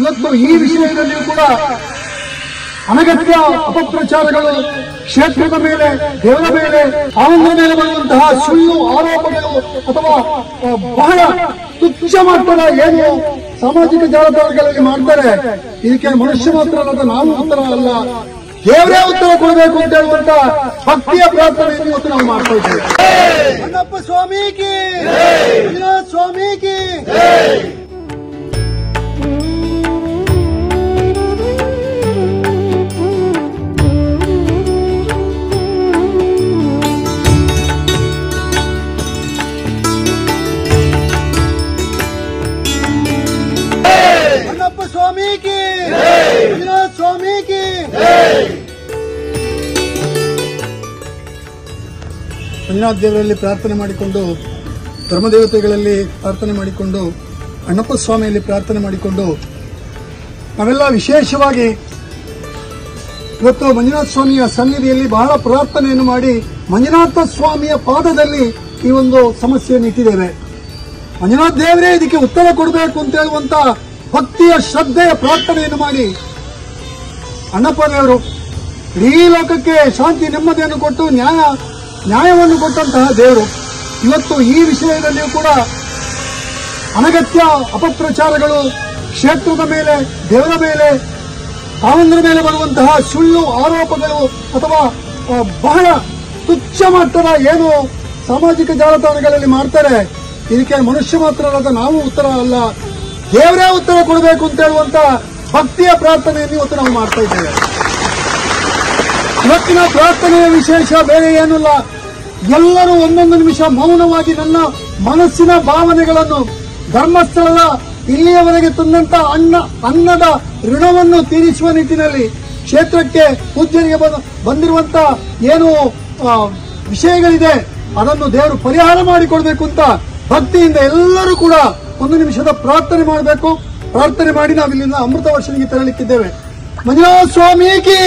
ಇವತ್ತು ಈ ವಿಷಯದಲ್ಲಿಯೂ ಕೂಡ ಅನಗತ್ಯ ಅಪಪ್ರಚಾರಗಳು, ಕ್ಷೇತ್ರದ ಮೇಲೆ, ದೇವರ ಮೇಲೆ, ಅವನ ಮೇಲೆ ಬರುವಂತಹ ಸುಳ್ಳು ಆರೋಪಗಳು ಅಥವಾ ಬಹಳ ತುಚ್ಛ ಮಟ್ಟದ ಏನು ಸಾಮಾಜಿಕ ಜಾಲತಾಣಗಳಲ್ಲಿ ಮಾಡ್ತಾರೆ, ಇದಕ್ಕೆ ಮನುಷ್ಯ ಮಾತ್ರ ಅಲ್ಲದ ನಾವು ಉತ್ತರ ಅಲ್ಲ, ದೇವರೇ ಉತ್ತರ ಕೊಡಬೇಕು ಅಂತ ಹೇಳುವಂತ ಭಕ್ತಿಯ ಪ್ರಾರ್ಥನೆಯನ್ನು ಇವತ್ತು ನಾವು ಮಾಡ್ತಾ ಇದ್ದೇವೆ. ಅಣ್ಣಪ್ಪ ಸ್ವಾಮಿಗೆ, ಮಂಜುನಾಥ ಸ್ವಾಮಿಗೆ. ಅಣ್ಣಪ್ಪ ಸ್ವಾಮಿಗೆ, ಮಂಜುನಾಥ ಸ್ವಾಮಿಗೆ. ಮಂಜುನಾಥ ದೇವರಲ್ಲಿ ಪ್ರಾರ್ಥನೆ ಮಾಡಿಕೊಂಡು, ಧರ್ಮದೇವತೆಗಳಲ್ಲಿ ಪ್ರಾರ್ಥನೆ ಮಾಡಿಕೊಂಡು, ಅಣ್ಣಪ್ಪ ಸ್ವಾಮಿಯಲ್ಲಿ ಪ್ರಾರ್ಥನೆ ಮಾಡಿಕೊಂಡು ನಾವೆಲ್ಲ ವಿಶೇಷವಾಗಿ ಇವತ್ತು ಮಂಜುನಾಥ ಸ್ವಾಮಿಯ ಸನ್ನಿಧಿಯಲ್ಲಿ ಬಹಳ ಪ್ರಾರ್ಥನೆಯನ್ನು ಮಾಡಿ ಮಂಜುನಾಥ ಸ್ವಾಮಿಯ ಪಾದದಲ್ಲಿ ಈ ಒಂದು ಸಮಸ್ಯೆಯನ್ನು ಇಟ್ಟಿದ್ದೇವೆ. ಮಂಜುನಾಥ ದೇವರೇ ಇದಕ್ಕೆ ಉತ್ತರ ಕೊಡಬೇಕು ಅಂತ ಹೇಳುವಂತ ಭಕ್ತಿಯ ಶ್ರದ್ಧೆಯ ಪ್ರಾರ್ಥನೆಯನ್ನು ಮಾಡಿ ಅಣ್ಣಪ್ಪ ದೇವರು ಇಡೀ ಲೋಕಕ್ಕೆ ಶಾಂತಿ ನೆಮ್ಮದಿಯನ್ನು ಕೊಟ್ಟು ನ್ಯಾಯವನ್ನು ಕೊಟ್ಟಂತಹ ದೇವರು ಇವತ್ತು ಈ ವಿಷಯದಲ್ಲಿಯೂ ಕೂಡ ಅನಗತ್ಯ ಅಪಪ್ರಚಾರಗಳು, ಕ್ಷೇತ್ರದ ಮೇಲೆ, ದೇವರ ಮೇಲೆ, ಅವನ ಮೇಲೆ ಬರುವಂತಹ ಸುಳ್ಳು ಆರೋಪಗಳು ಅಥವಾ ಬಹಳ ತುಚ್ಛ ಮಟ್ಟದ ಏನು ಸಾಮಾಜಿಕ ಜಾಲತಾಣಗಳಲ್ಲಿ ಮಾಡ್ತಾರೆ, ಇದಕ್ಕೆ ಮನುಷ್ಯ ಮಾತ್ರ ಅಲ್ಲದ ನಾವು ಉತ್ತರ ಅಲ್ಲ, ದೇವರೇ ಉತ್ತರ ಕೊಡಬೇಕು ಅಂತ ಹೇಳುವಂತ ಭಕ್ತಿಯ ಪ್ರಾರ್ಥನೆಯನ್ನು ಇವತ್ತು ನಾವು ಮಾಡ್ತಾ ಇದ್ದೇವೆ. ಇವತ್ತಿನ ಪ್ರಾರ್ಥನೆಯ ವಿಶೇಷ ಬೇರೆ ಏನಿಲ್ಲ. ಎಲ್ಲರೂ ಒಂದೊಂದು ನಿಮಿಷ ಮೌನವಾಗಿ ನನ್ನ ಮನಸ್ಸಿನ ಭಾವನೆಗಳನ್ನು ಧರ್ಮಸ್ಥಳದ ಇಲ್ಲಿಯವರೆಗೆ ತಂದಂತ ಅನ್ನದ ಋಣವನ್ನು ತೀರಿಸುವ ನಿಟ್ಟಿನಲ್ಲಿ ಕ್ಷೇತ್ರಕ್ಕೆ ಪೂಜ್ಯರಿಗೆ ಬಂದಿರುವಂತ ಏನು ವಿಷಯಗಳಿದೆ ಅದನ್ನು ದೇವರು ಪರಿಹಾರ ಮಾಡಿಕೊಡ್ಬೇಕು ಅಂತ ಭಕ್ತಿಯಿಂದ ಎಲ್ಲರೂ ಕೂಡ ಒಂದು ನಿಮಿಷದ ಪ್ರಾರ್ಥನೆ ಮಾಡಬೇಕು. ಪ್ರಾರ್ಥನೆ ಮಾಡಿ ನಾವಿಲ್ಲಿಂದ ಅಮೃತ ವರ್ಷನಿಗೆ ತೆರಳಿಕ್ಕಿದ್ದೇವೆ. ಮಂಜುನಾಥ ಸ್ವಾಮಿಗೆ.